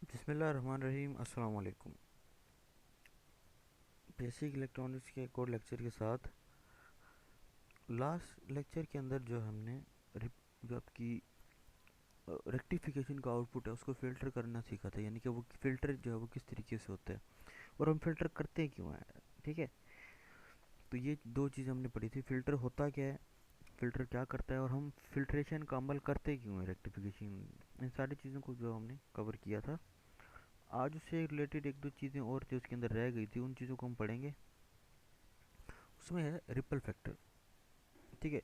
बिस्मिल्लाहिर्रहमानिर्रहीम। अस्सलाम वालेकुम। बेसिक इलेक्ट्रॉनिक्स के एक और लेक्चर के साथ लास्ट लेक्चर के अंदर जो हमने जो आपकी रेक्टिफिकेशन का आउटपुट है उसको फ़िल्टर करना सीखा था, यानी कि वो फ़िल्टर जो है वो किस तरीके से होता है और हम फ़िल्टर करते क्यों हैं। ठीक है, तो ये दो चीज़ हमने पढ़ी थी। फ़िल्टर होता क्या है, फ़िल्टर क्या करता है, और हम फिल्ट्रेशन का अमल करते क्यों हैं, रेक्टिफिकेशन, इन सारी चीज़ों को जो हमने कवर किया था। आज उससे रिलेटेड एक दो चीज़ें और जो उसके अंदर रह गई थी उन चीज़ों को हम पढ़ेंगे। उसमें है रिपल फैक्टर। ठीक है,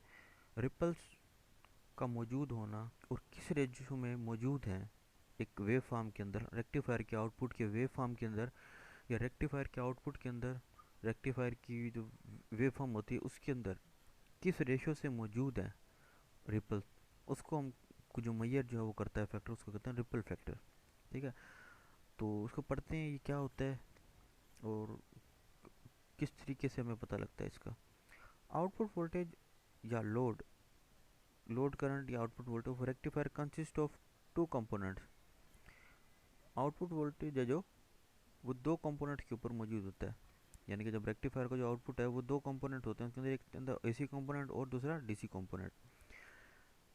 रिपल्स का मौजूद होना और किस रेशियो में मौजूद है एक वेव फॉर्म के अंदर, रेक्टिफायर के आउटपुट के वेव फॉर्म के अंदर, या रेक्टिफायर के आउटपुट के अंदर रेक्टिफायर की जो वेव फॉर्म होती है उसके अंदर किस रेशियो से मौजूद है रिपल, उसको हम जो मैयर जो है वो करता है फैक्टर, उसको कहते हैं रिपल फैक्टर। ठीक है, तो उसको पढ़ते हैं ये क्या होता है और किस तरीके से हमें पता लगता है इसका। आउटपुट वोल्टेज या लोड लोड करंट या output voltage of rectifier consist of two components. Output voltage है जो वो दो कंपोनेंट के ऊपर मौजूद होता है, यानी कि जब रेक्टिफायर का जो आउटपुट है वो दो कंपोनेंट होते हैं, उसके अंदर एक के अंदर एसी कंपोनेंट और दूसरा डीसी कंपोनेंट।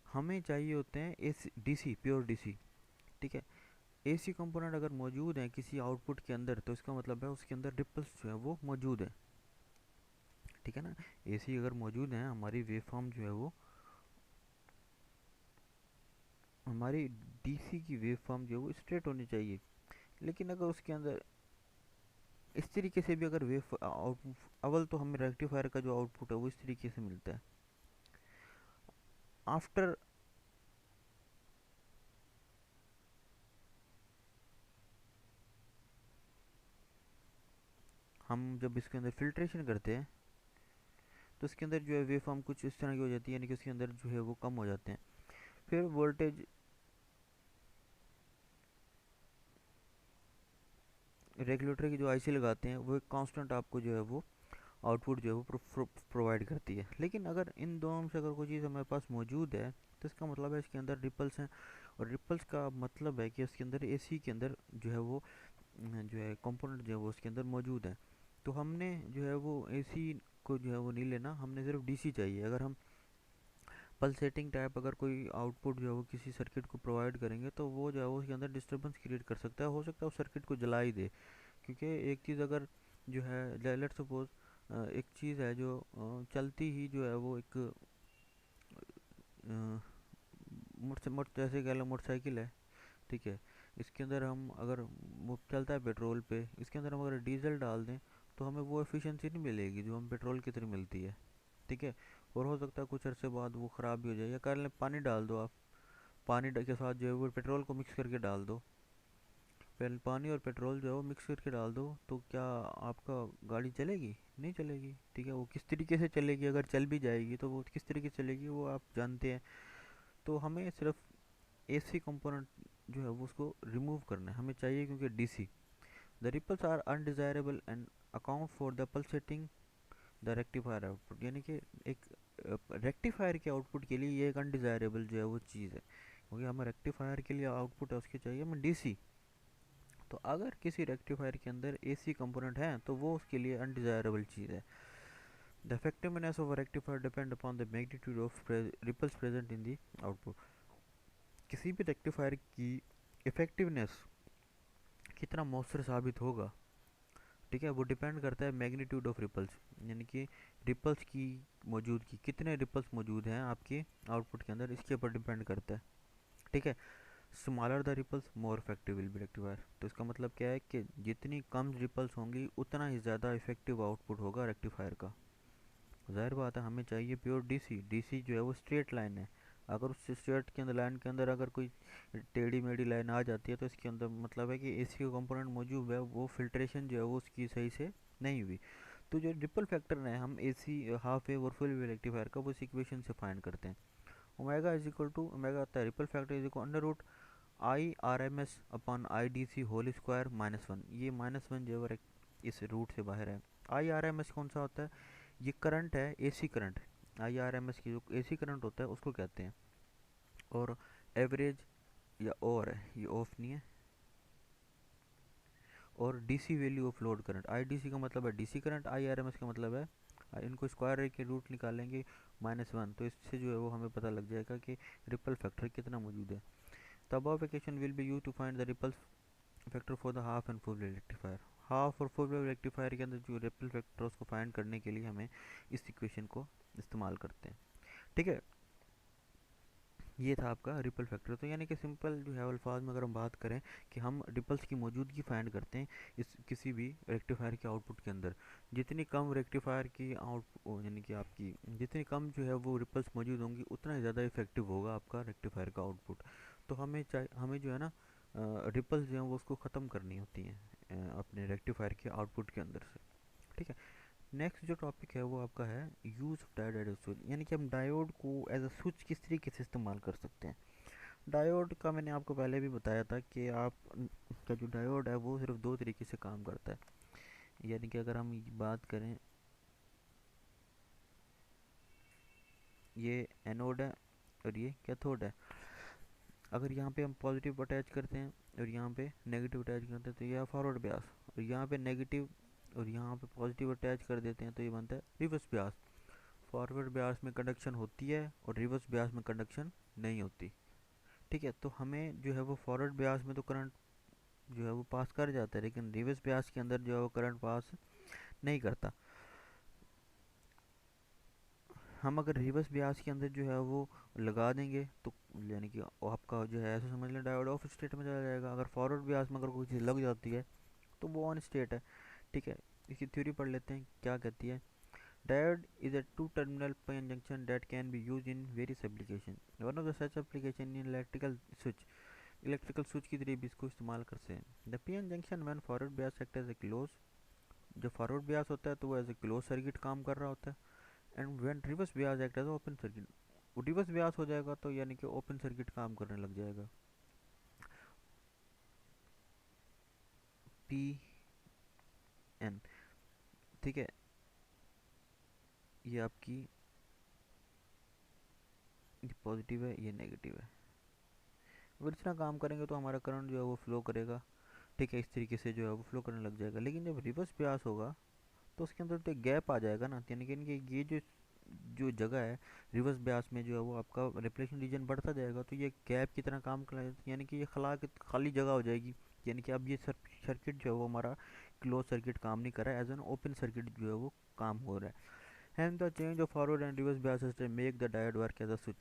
हमें चाहिए होते हैं एसी डीसी, प्योर डीसी। ठीक है, एसी कंपोनेंट अगर मौजूद है किसी आउटपुट के अंदर तो इसका मतलब है उसके अंदर रिपल्स जो है वो मौजूद है। ठीक है ना, एसी अगर मौजूद है हमारी वेव फॉर्म जो है वो, हमारी डीसी की वेव फॉर्म जो है वो स्ट्रेट होनी चाहिए। लेकिन अगर उसके अंदर इस तरीके से भी अगर वेव आउट, अव्वल तो हमें रेक्टिफायर का जो आउटपुट है वो इस तरीके से मिलता है। आफ्टर हम जब इसके अंदर फिल्ट्रेशन करते हैं तो इसके अंदर जो है वेव फॉर्म कुछ इस तरह की हो जाती है, यानी कि उसके अंदर जो है वो कम हो जाते हैं। फिर वोल्टेज रेगुलेटर की जो आईसी लगाते हैं वो एक कांस्टेंट आपको जो है वो आउटपुट जो है वो प्रोवाइड करती है। लेकिन अगर इन दोनों में से अगर कोई चीज़ हमारे पास मौजूद है तो इसका मतलब है इसके अंदर रिपल्स हैं, और रिपल्स का मतलब है कि इसके अंदर एसी के अंदर जो है वो जो है कंपोनेंट जो है वो उसके अंदर मौजूद है। तो हमने जो है वो एसी को जो है वो नहीं लेना, हमने सिर्फ डीसी चाहिए। अगर हम पल्सेटिंग टाइप अगर कोई आउटपुट जो है वो किसी सर्किट को प्रोवाइड करेंगे तो वो जो है वो उसके अंदर डिस्टर्बेंस क्रिएट कर सकता है, हो सकता है उस सर्किट को जला ही दे। क्योंकि एक चीज़ अगर जो है लेट सपोज एक चीज़ है जो चलती ही जो है वो एक मोटर मोटर जैसे कह लो मोटरसाइकिल है। ठीक है, इसके अंदर हम अगर वो चलता है पेट्रोल पे, इसके अंदर हम अगर डीजल डाल दें तो हमें वो एफिशिएंसी नहीं मिलेगी जो हम पेट्रोल की तरह मिलती है। ठीक है, और हो सकता है कुछ अरसे बाद वो ख़राब भी हो जाए। या कर लें पानी डाल दो आप, के साथ जो है वो पेट्रोल को मिक्स करके डाल दो, पहले पानी और पेट्रोल जो है वो मिक्स करके डाल दो, तो क्या आपका गाड़ी चलेगी? नहीं चलेगी। ठीक है, वो किस तरीके से चलेगी, अगर चल भी जाएगी तो वो किस तरीके से चलेगी वो आप जानते हैं। तो हमें सिर्फ एसी कंपोनेंट जो है वो उसको रिमूव करना है हमें चाहिए, क्योंकि DC the ripples are undesirable and account for the pulsating the rectifier output, यानी कि एक रेक्टिफायर के आउटपुट के लिए ये एक अनडिजायरेबल जो है वो चीज़ है, क्योंकि हमें रेक्टिफायर के लिए आउटपुट है उसके चाहिए हमें डीसी। तो अगर किसी रेक्टिफायर के अंदर एसी कंपोनेंट है तो वो उसके लिए अनडिजायरेबल चीज़ है। The effectiveness of rectifier depend upon the magnitude of ripples present in the output. किसी भी रेक्टिफायर की इफेक्टिवनेस कितना मौसर साबित होगा, ठीक है, वो डिपेंड करता है मैग्नीट्यूड ऑफ रिपल्स, यानी कि रिपल्स की मौजूदगी, कितने रिपल्स मौजूद हैं आपके आउटपुट के अंदर, इसके ऊपर डिपेंड करता है। ठीक है, smaller the ripples more effective will be rectifier. तो इसका मतलब क्या है कि जितनी कम रिपल्स होंगी उतना ही ज़्यादा इफेक्टिव आउटपुट होगा रेक्टिफायर का। ज़ाहिर बात है हमें चाहिए प्योर डीसी। डीसी जो है वो स्ट्रेट लाइन है, अगर उस स्ट्रेट के अंदर लाइन के अंदर अगर कोई टेढ़ी मेढ़ी लाइन आ जाती है तो इसके अंदर मतलब है कि एसी का कंपोनेंट मौजूद है, वो फिल्ट्रेशन जो है वो उसकी सही से नहीं हुई। तो जो रिपल फैक्टर है हम एसी हाफ वेव और फुल वेव रेक्टिफायर का वो इस इक्वेशन से फाइंड करते हैं। Omega is equal to omega आता है ripple factor is equal under root I R M S upon I D C whole square -1। ये -1 जो है इस रूट से बाहर है। आई आर एम एस कौन सा होता है? ये करंट है, AC current. I R M S की जो एसी करंट होता है उसको कहते हैं। और एवरेज या ओवर है, ये ऑफ नहीं है, और DC value of load current, IDC का मतलब है डीसी करंट, आईआरएमएस का मतलब है, इनको स्क्वायर के रूट निकालेंगे -1, तो इससे जो है वो हमें पता लग जाएगा कि रिपल फैक्टर कितना मौजूद है। The above equation will be used to find the ripple factor for the half and full wave rectifier. Half और फुल वेव रेक्टिफायर के अंदर जो रिपल फैक्टर है उसको फाइंड करने के लिए हमें इस इक्वेशन को इस्तेमाल करते हैं। ठीक है, ये था आपका रिपल फैक्टर। तो यानी कि सिंपल जो है अल्फाज में अगर हम बात करें कि हम रिपल्स की मौजूदगी फाइंड करते हैं इस किसी भी रेक्टिफायर के आउटपुट के अंदर। जितनी कम रेक्टिफायर की आउट यानी कि आपकी जितनी कम जो है वो रिपल्स मौजूद होंगी उतना ही ज़्यादा इफेक्टिव होगा आपका रेक्टिफायर का आउटपुट। तो हमें जो है ना रिपल्स जो हैं वो उसको ख़त्म करनी होती हैं अपने रेक्टिफायर के आउटपुट के अंदर से। ठीक है, नेक्स्ट जो टॉपिक है वो आपका है use of diode as a switch, यानी कि हम डायोड को एज अ स्विच किस तरीके से इस्तेमाल कर सकते हैं। डायोड का मैंने आपको पहले भी बताया था कि आप का जो डायोड है वो सिर्फ दो तरीके से काम करता है। यानी कि अगर हम बात करें, ये एनोड है और ये कैथोड है। अगर यहाँ पे हम पॉजिटिव अटैच करते हैं और यहाँ पे नेगेटिव अटैच करते हैं तो यह फॉरवर्ड ब्यास, और यहाँ पे नेगेटिव और यहाँ पे पॉजिटिव अटैच कर देते हैं तो ये बनता है रिवर्स ब्यास। फॉरवर्ड ब्यास में कंडक्शन होती है और रिवर्स ब्यास में कंडक्शन नहीं होती। ठीक है, तो हमें जो है वो फॉरवर्ड ब्यास में तो करंट जो है वो पास कर जाता है, लेकिन रिवर्स ब्यास के अंदर जो है वो करंट पास नहीं करता। हम अगर रिवर्स ब्यास के अंदर जो है वो लगा देंगे तो यानी कि आपका जो है ऐसे समझ लें डायोड ऑफ स्टेट में चला जाएगा। अगर फॉरवर्ड ब्यास में अगर कोई चीज़ लग जाती है तो वो ऑन स्टेट है। ठीक है, इसकी थ्योरी पढ़ लेते हैं क्या कहती है। Diode is a two-terminal PN junction that can be used in various applications. One of the such application in electrical switch की तरह भी इसको इस्तेमाल करते हैं। The PN junction when forward bias act as a close, जब forward bias होता है तो वो एज ए क्लोज सर्किट काम कर रहा होता है। And when reverse bias act as open circuit, वो रिवर्स bias हो जाएगा तो यानी कि ओपन सर्किट काम करने लग जाएगा। पी एन, ठीक है, ये आपकी ये पॉजिटिव है ये नेगेटिव है। अगर इतना काम करेंगे तो हमारा करंट जो है वो फ्लो करेगा। ठीक है, इस तरीके से जो है वो फ्लो करने लग जाएगा। लेकिन जब रिवर्स ब्यास होगा तो उसके अंदर तो एक गैप आ जाएगा ना, यानी कि ये जो जो जगह है रिवर्स ब्यास में जो है वो आपका रिफ्लेक्शन रीजन बढ़ता जाएगा तो ये गैप की तरह काम कर, यानी कि ये खाली जगह हो जाएगी। यानी कि अब ये सर्किट जो है वो हमारा क्लोज सर्किट काम नहीं कर रहा है, एज एन ओपन सर्किट जो है वो काम हो रहा है। Hand the change of forward and reverse bias system make the diode work as a switch,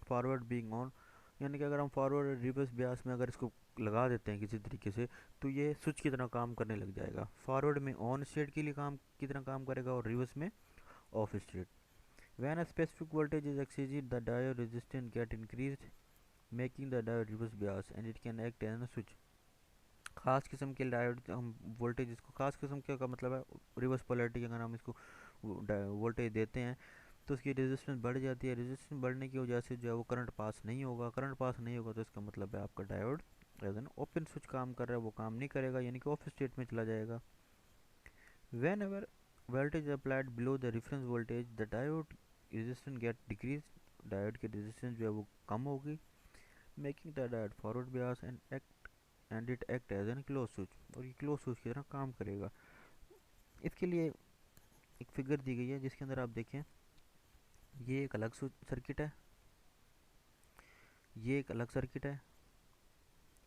forward being on. यानी कि अगर हम फॉरवर्ड और रिवर्स ब्यास में अगर इसको लगा देते हैं किसी तरीके से तो ये स्विच की तरह काम करने लग जाएगा। फॉरवर्ड में ऑन स्टेट के लिए काम की तरह काम करेगा और रिवर्स में off state. When a specific voltage is exceeded the diode resistance get increased making the diode reverse bias and it can act as a switch. खास किस्म के डायोड हम वोल्टेज, इसको खास किस्म के का मतलब है रिवर्स पोलैरिटी, अगर हम इसको वोल्टेज देते हैं तो उसकी रेजिस्टेंस बढ़ जाती है। रेजिस्टेंस बढ़ने की वजह से जो है वो करंट पास नहीं होगा। करंट पास नहीं होगा तो इसका मतलब है आपका diode as an open switch काम कर रहा है, वो काम नहीं करेगा, यानी कि ऑफ स्टेट में चला जाएगा। Whenever voltage applied below the reference voltage the diode resistance get decrease, diode की रेजिस्टेंस जो है वो कम होगी, making the diode forward bias and it act as an close switch, और ये क्लोज स्विच की तरह काम करेगा। इसके लिए एक फिगर दी गई है जिसके अंदर आप देखें, ये एक अलग सर्किट है, ये एक अलग सर्किट है।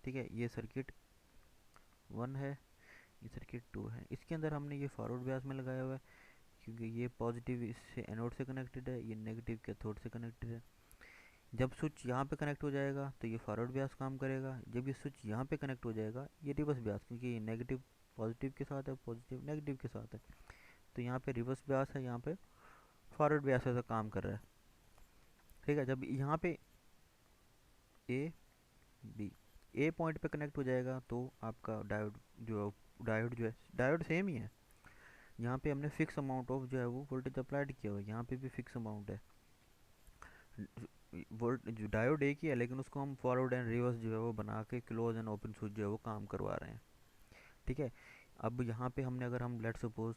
ठीक है, ये सर्किट 1 है, ये सर्किट 2 है। इसके अंदर हमने ये फॉरवर्ड ब्यास में लगाया हुआ है क्योंकि ये पॉजिटिव इससे एनोड से कनेक्टेड है, ये नेगेटिव कैथोड से कनेक्टेड है। जब स्विच यहाँ पे कनेक्ट हो जाएगा तो ये फॉरवर्ड ब्यास काम करेगा। जब ये स्विच यहाँ पे कनेक्ट हो जाएगा ये रिवर्स ब्यास, क्योंकि ये नेगेटिव पॉजिटिव के साथ है, पॉजिटिव नेगेटिव के साथ है, तो यहाँ पे रिवर्स ब्यास है, यहाँ पे फॉरवर्ड ब्यास ऐसा काम कर रहा है। ठीक है, जब यहाँ पे ए बी ए पॉइंट पे कनेक्ट हो जाएगा तो आपका डायोड जो है डायोड सेम ही है। यहाँ पे हमने फिक्स अमाउंट ऑफ जो है वो वोल्टेज अप्लाइड किया हुआ है, यहाँ पे भी फिक्स अमाउंट है। वोल्ट जो डायोड एक ही है लेकिन उसको हम फॉरवर्ड एंड रिवर्स जो है वो बना के क्लोज एंड ओपन स्विच जो है वो काम करवा रहे हैं। ठीक है, अब यहाँ पे हमने अगर हम लेट सपोज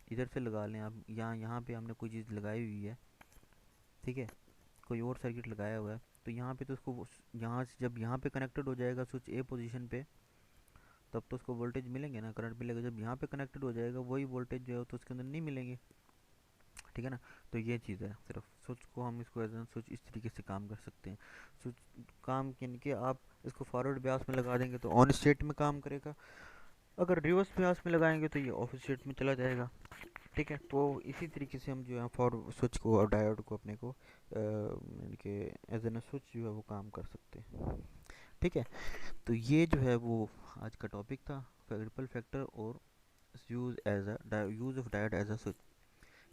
इधर से लगा लें, अब यहाँ यहाँ पे हमने कोई चीज़ लगाई हुई है। ठीक है, कोई और सर्किट लगाया हुआ है तो यहाँ पे तो उसको यहाँ से जब यहाँ पे कनेक्टेड हो जाएगा स्विच ए पोजीशन पे, तब तो उसको वोल्टेज मिलेंगे ना, करंट मिलेगा। जब यहाँ पे कनेक्टेड हो जाएगा वही वोल्टेज जो है तो उसके अंदर नहीं मिलेंगे। ठीक है ना। तो ये चीज़ है, सिर्फ स्विच को हम इसको एज स्विच इस तरीके से काम कर सकते हैं। स्विच काम के आप इसको फॉरवर्ड ब्यास में लगा देंगे तो ऑन स्टेट में काम करेगा, अगर रिवर्स ब्यास में लगाएंगे तो ये ऑफ स्टेट में चला जाएगा। ठीक है। तो इसी तरीके से हम जो है फॉर स्विच को और डायोड को अपने को इनके एज एन स्विच जो है वो काम कर सकते हैं। ठीक है। तो ये जो है वो आज का टॉपिक था, रिपल फैक्टर और use as a use of diode as a switch.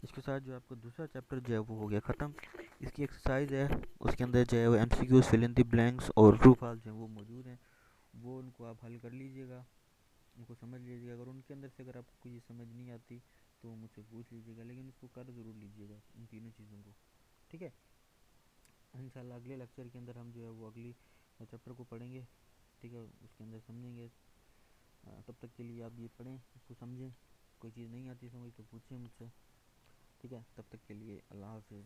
इसके साथ जो आपका दूसरा चैप्टर जो है वो हो गया ख़त्म। इसकी एक्सरसाइज है, उसके अंदर जो है वो MCQs, fill in the blanks और ट्रू फॉल्स जो है वो मौजूद हैं। वो उनको आप हल कर लीजिएगा, उनको समझ लीजिएगा। अगर उनके अंदर से अगर आपको ये समझ नहीं आती तो मुझसे पूछ लीजिएगा, लेकिन उसको कर ज़रूर लीजिएगा इन तीनों चीज़ों को। ठीक है। इंशाल्लाह अगले लेक्चर के अंदर हम जो है वो अगली चैप्टर को पढ़ेंगे। ठीक है, उसके अंदर समझेंगे। तब तक के लिए आप ये पढ़ें, इसको समझें। कोई चीज़ नहीं आती समझ तो पूछें मुझसे। ठीक है, तब तक के लिए अल्लाह हाफिज़।